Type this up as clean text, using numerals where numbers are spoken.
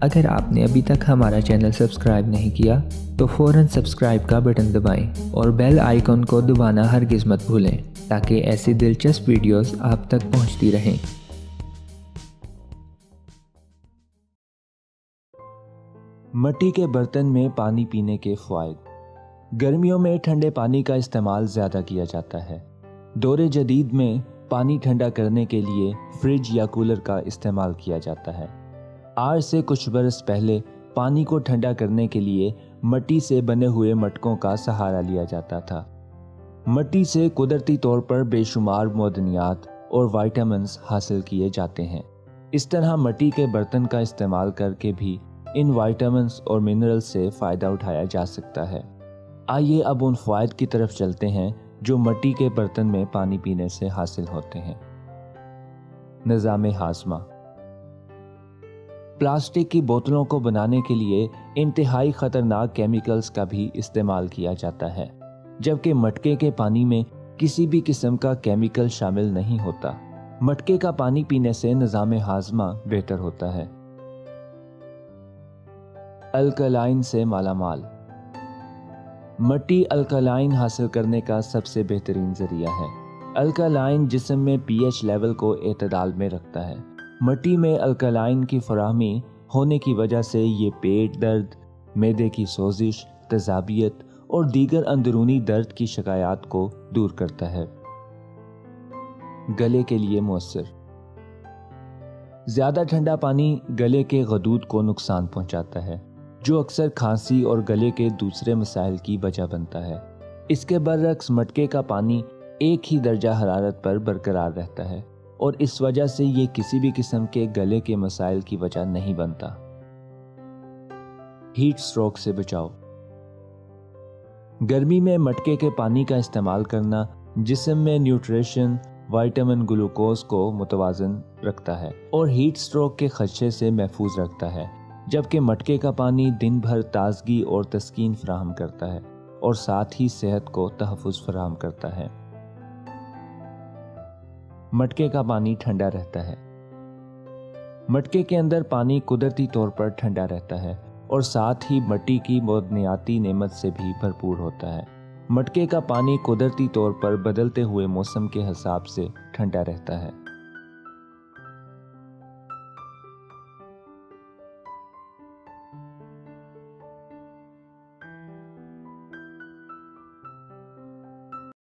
अगर आपने अभी तक हमारा चैनल सब्सक्राइब नहीं किया तो फ़ौरन सब्सक्राइब का बटन दबाएं और बेल आइकन को दबाना हरगिज़ मत भूलें ताकि ऐसी दिलचस्प वीडियोस आप तक पहुंचती रहें। मिट्टी के बर्तन में पानी पीने के फ़वाइद। गर्मियों में ठंडे पानी का इस्तेमाल ज़्यादा किया जाता है। दौरे जदीद में पानी ठंडा करने के लिए फ्रिज या कूलर का इस्तेमाल किया जाता है। आज से कुछ बरस पहले पानी को ठंडा करने के लिए मिट्टी से बने हुए मटकों का सहारा लिया जाता था। मिट्टी से कुदरती तौर पर बेशुमार मौदनियात और विटामिन्स हासिल किए जाते हैं। इस तरह मिट्टी के बर्तन का इस्तेमाल करके भी इन विटामिन्स और मिनरल्स से फ़ायदा उठाया जा सकता है। आइए अब उन फ़वाइद की तरफ चलते हैं जो मिट्टी के बर्तन में पानी पीने से हासिल होते हैं। निज़ाम हाज़मा। प्लास्टिक की बोतलों को बनाने के लिए इंतहाई ख़तरनाक केमिकल्स का भी इस्तेमाल किया जाता है, जबकि मटके के पानी में किसी भी किस्म का केमिकल शामिल नहीं होता। मटके का पानी पीने से निज़ाम हाज़मा बेहतर होता है। अल्कलाइन से मालामाल। मिट्टी अल्कलाइन हासिल करने का सबसे बेहतरीन ज़रिया है। अल्कलाइन जिस्म में pH लेवल को एतदाल में रखता है। मिट्टी में अल्कलाइन की फराहमी होने की वजह से ये पेट दर्द, मैदे की सोजिश, तेज़ाबियत और दीगर अंदरूनी दर्द की शिकायत को दूर करता है। गले के लिए मौसर। ज़्यादा ठंडा पानी गले के गदूद को नुकसान पहुंचाता है, जो अक्सर खांसी और गले के दूसरे मसाइल की वजह बनता है। इसके बरअक्स मटके का पानी एक ही दर्जा हरारत पर बरकरार रहता है और इस वजह से ये किसी भी किस्म के गले के मसाइल की वजह नहीं बनता। हीट स्ट्रोक से बचाओ। गर्मी में मटके के पानी का इस्तेमाल करना जिस्म में न्यूट्रिशन, विटामिन, ग्लूकोज को मुतवाज़न रखता है और हीट स्ट्रोक के खदशे से महफूज रखता है, जबकि मटके का पानी दिन भर ताजगी और तस्कीन फराहम करता है और साथ ही सेहत को तहफ़्फ़ुज़ फराहम करता है। मटके का पानी ठंडा रहता है। मटके के अंदर पानी कुदरती तौर पर ठंडा रहता है और साथ ही मिट्टी की मौदनियाती नेमत से भी भरपूर होता है। मटके का पानी कुदरती तौर पर बदलते हुए मौसम के हिसाब से ठंडा रहता है।